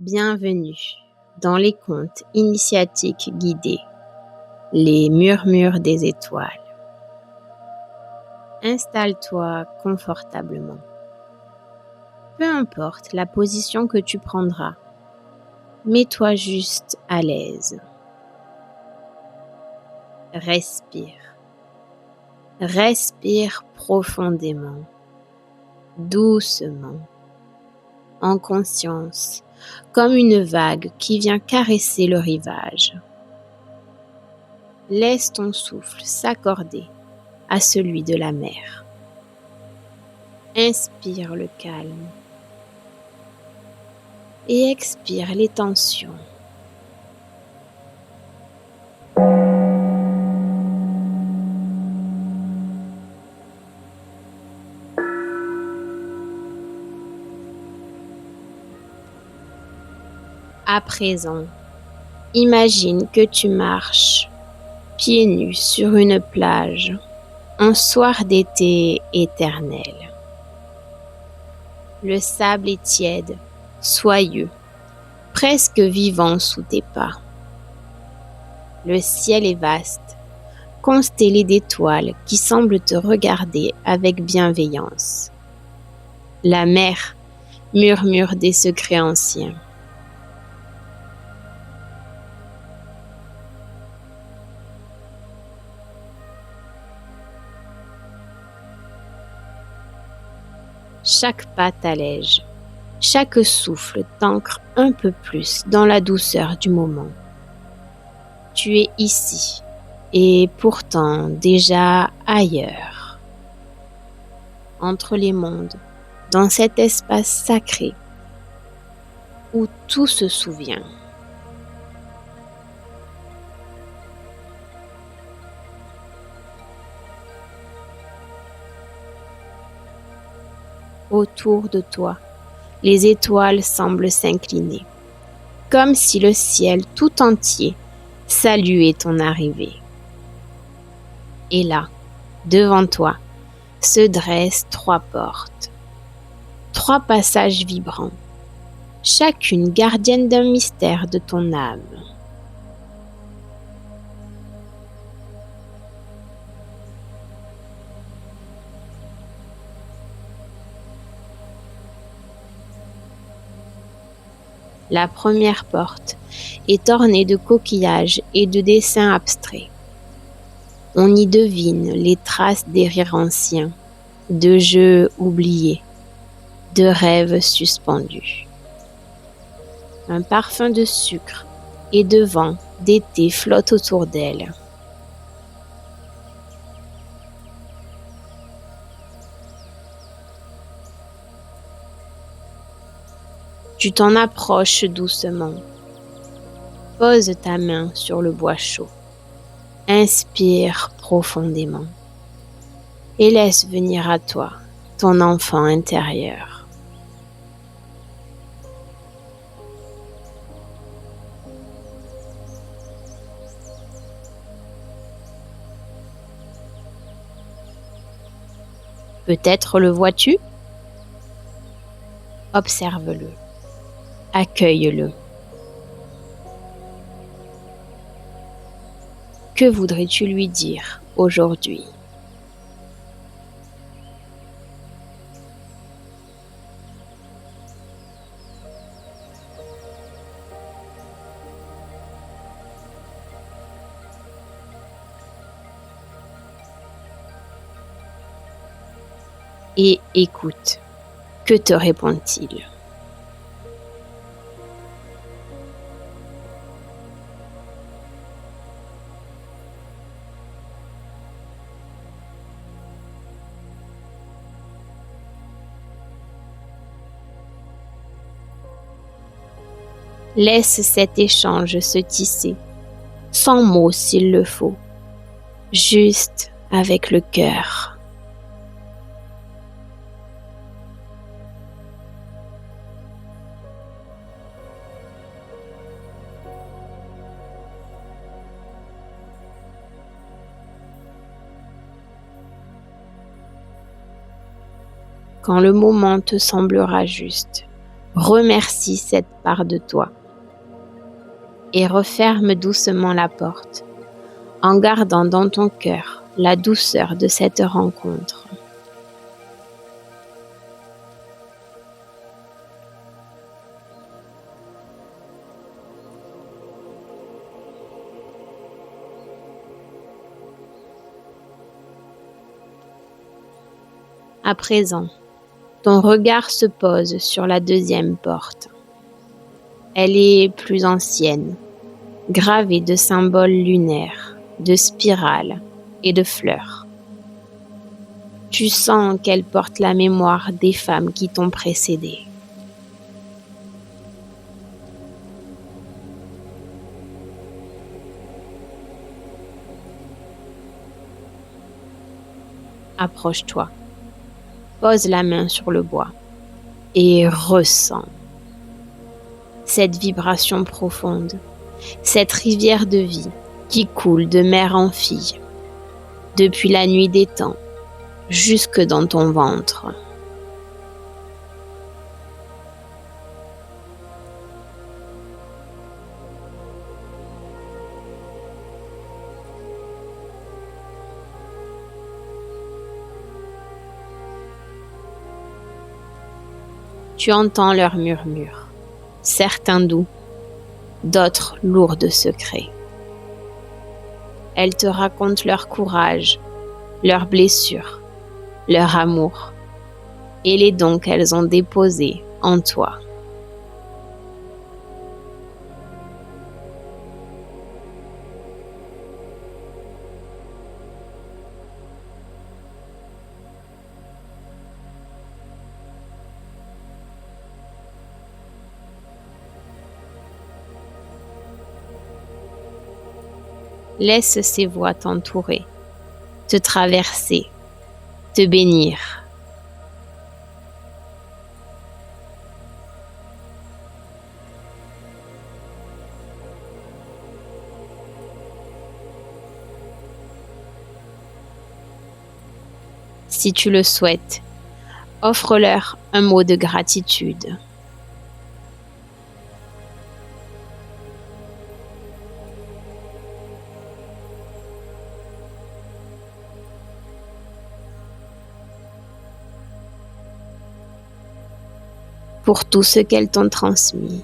Bienvenue dans les contes initiatiques guidés, les murmures des étoiles. Installe-toi confortablement. Peu importe la position que tu prendras, mets-toi juste à l'aise. Respire. Respire profondément, doucement, en conscience, comme une vague qui vient caresser le rivage. Laisse ton souffle s'accorder à celui de la mer. Inspire le calme et expire les tensions. À présent, imagine que tu marches pieds nus sur une plage, un soir d'été éternel. Le sable est tiède, soyeux, presque vivant sous tes pas. Le ciel est vaste, constellé d'étoiles qui semblent te regarder avec bienveillance. La mer murmure des secrets anciens. Chaque pas t'allège, chaque souffle t'ancre un peu plus dans la douceur du moment. Tu es ici et pourtant déjà ailleurs, entre les mondes, dans cet espace sacré où tout se souvient. Autour de toi, les étoiles semblent s'incliner, comme si le ciel tout entier saluait ton arrivée. Et là, devant toi, se dressent 3 portes, 3 passages vibrants, chacune gardienne d'un mystère de ton âme. La première porte est ornée de coquillages et de dessins abstraits. On y devine les traces des rires anciens, de jeux oubliés, de rêves suspendus. Un parfum de sucre et de vent d'été flotte autour d'elle. Tu t'en approches doucement. Pose ta main sur le bois chaud. Inspire profondément et laisse venir à toi ton enfant intérieur. Peut-être le vois-tu? Observe-le, accueille-le. Que voudrais-tu lui dire aujourd'hui? Et écoute, que te répond-il? Laisse cet échange se tisser, sans mots s'il le faut, juste avec le cœur. Quand le moment te semblera juste, Remercie cette part de toi et referme doucement la porte en gardant dans ton cœur la douceur de cette rencontre. À présent, ton regard se pose sur la deuxième porte. Elle est plus ancienne, gravée de symboles lunaires, de spirales et de fleurs. Tu sens qu'elle porte la mémoire des femmes qui t'ont précédée. Approche-toi, pose la main sur le bois et ressens cette vibration profonde, cette rivière de vie qui coule de mère en fille, depuis la nuit des temps jusque dans ton ventre. Tu entends leurs murmures, certains doux, d'autres lourds de secrets. Elles te racontent leur courage, leurs blessures, leur amour et les dons qu'elles ont déposés en toi. Laisse ces voix t'entourer, te traverser, te bénir. Si tu le souhaites, offre-leur un mot de gratitude. Pour tout ce qu'elles t'ont transmis.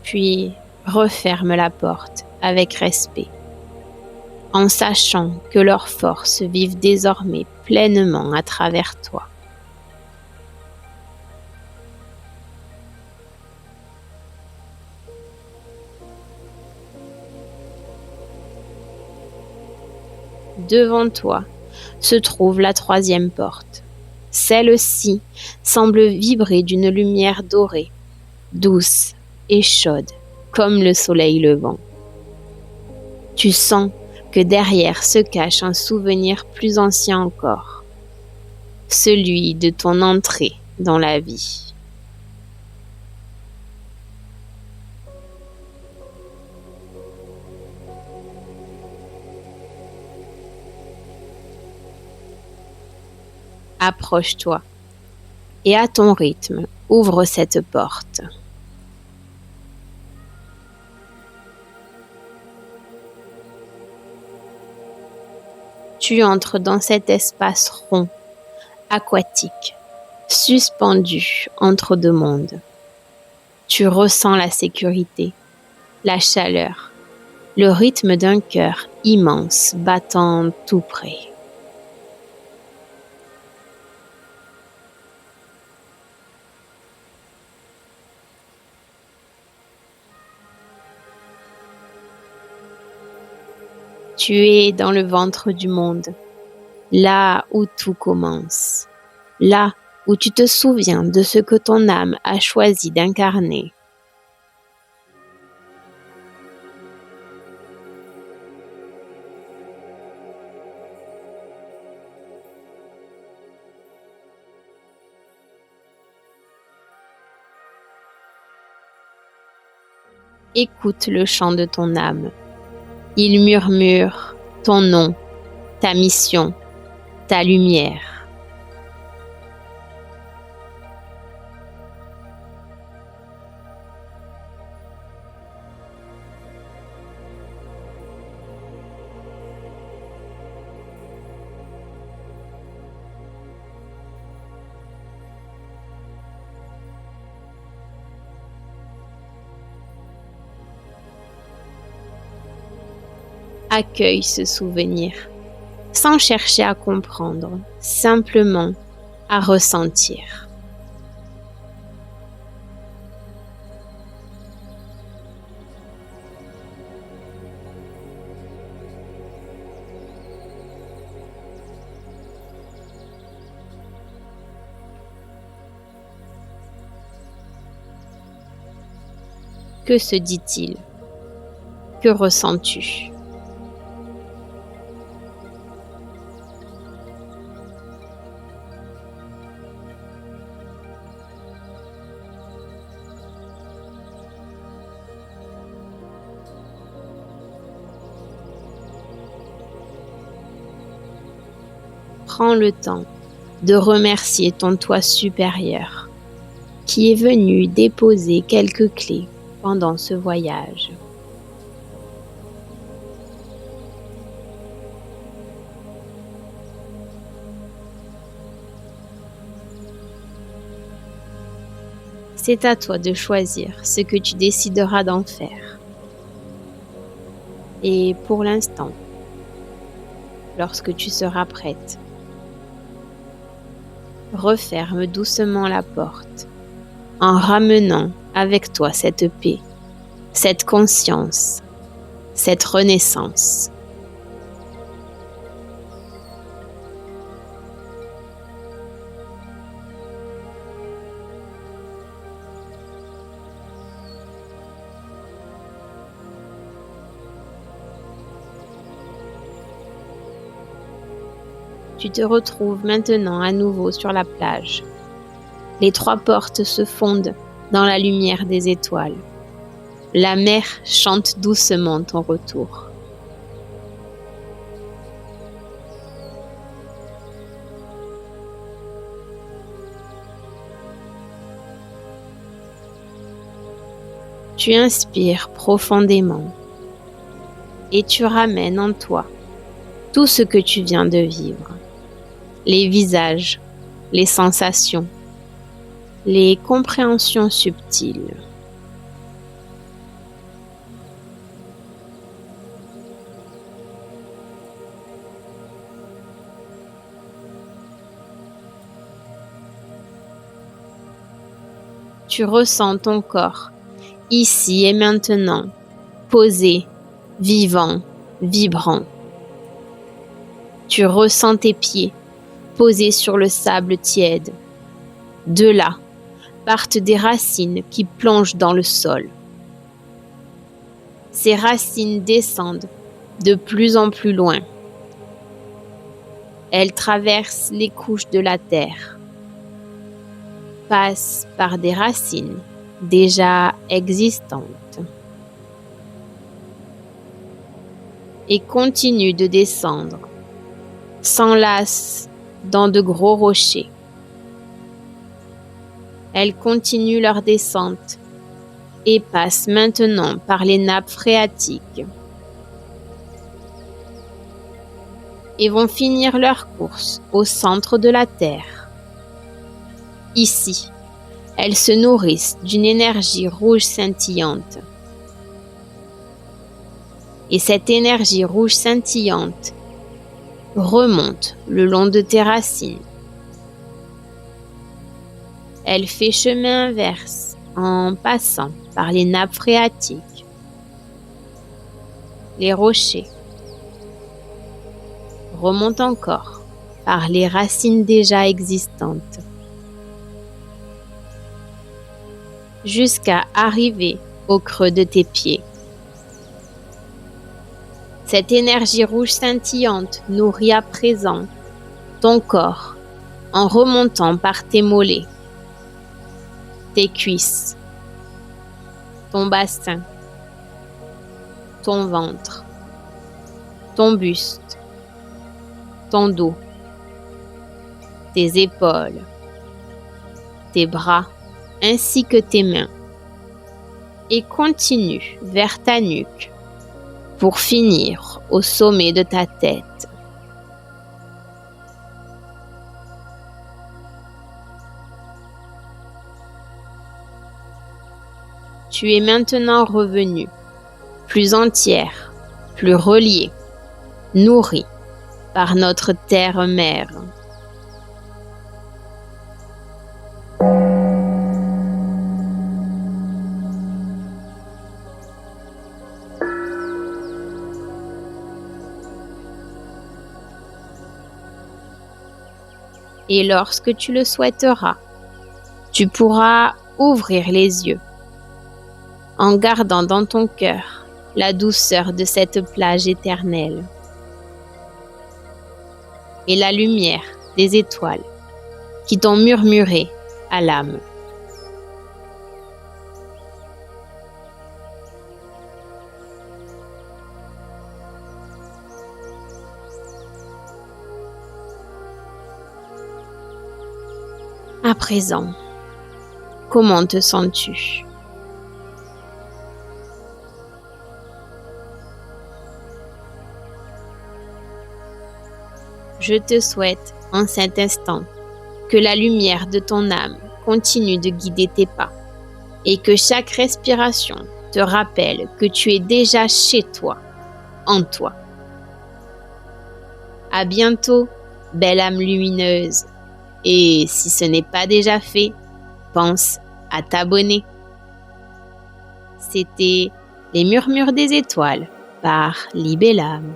Puis referme la porte avec respect, en sachant que leurs forces vivent désormais pleinement à travers toi. Devant toi se trouve la troisième porte. Celle-ci semble vibrer d'une lumière dorée, douce et chaude, comme le soleil levant. Tu sens que derrière se cache un souvenir plus ancien encore, celui de ton entrée dans la vie. Approche-toi et à ton rythme, ouvre cette porte. Tu entres dans cet espace rond, aquatique, suspendu entre deux mondes. Tu ressens la sécurité, la chaleur, le rythme d'un cœur immense battant tout près. Tu es dans le ventre du monde, là où tout commence, là où tu te souviens de ce que ton âme a choisi d'incarner. Écoute le chant de ton âme. Il murmure ton nom, ta mission, ta lumière. Accueille ce souvenir, sans chercher à comprendre, simplement à ressentir. Que se dit-il? Que ressens-tu? Prends le temps de remercier ton toi supérieur qui est venu déposer quelques clés pendant ce voyage. C'est à toi de choisir ce que tu décideras d'en faire. Et pour l'instant, lorsque tu seras prête, referme doucement la porte en ramenant avec toi cette paix, cette conscience, cette renaissance. Tu te retrouves maintenant à nouveau sur la plage. Les 3 portes se fondent dans la lumière des étoiles. La mer chante doucement ton retour. Tu inspires profondément et tu ramènes en toi tout ce que tu viens de vivre. Les visages, les sensations, les compréhensions subtiles. Tu ressens ton corps, ici et maintenant, posé, vivant, vibrant. Tu ressens tes pieds posés sur le sable tiède. De là partent des racines qui plongent dans le sol. Ces racines descendent de plus en plus loin. Elles traversent les couches de la terre, passent par des racines déjà existantes et continuent de descendre, s'enlacent dans de gros rochers. Elles continuent leur descente et passent maintenant par les nappes phréatiques et vont finir leur course au centre de la Terre. Ici, elles se nourrissent d'une énergie rouge scintillante. Et cette énergie rouge scintillante remonte le long de tes racines. Elle fait chemin inverse en passant par les nappes phréatiques, les rochers, remonte encore par les racines déjà existantes, jusqu'à arriver au creux de tes pieds. Cette énergie rouge scintillante nourrit à présent ton corps en remontant par tes mollets, tes cuisses, ton bassin, ton ventre, ton buste, ton dos, tes épaules, tes bras ainsi que tes mains et continue vers ta nuque pour finir au sommet de ta tête. Tu es maintenant revenu, plus entière, plus reliée, nourrie par notre terre-mère. Et lorsque tu le souhaiteras, tu pourras ouvrir les yeux en gardant dans ton cœur la douceur de cette plage éternelle et la lumière des étoiles qui t'ont murmuré à l'âme. À présent, comment te sens-tu? Je te souhaite en cet instant que la lumière de ton âme continue de guider tes pas et que chaque respiration te rappelle que tu es déjà chez toi, en toi. À bientôt, belle âme lumineuse. Et si ce n'est pas déjà fait, pense à t'abonner. C'était Les Murmures des Étoiles par Libellam.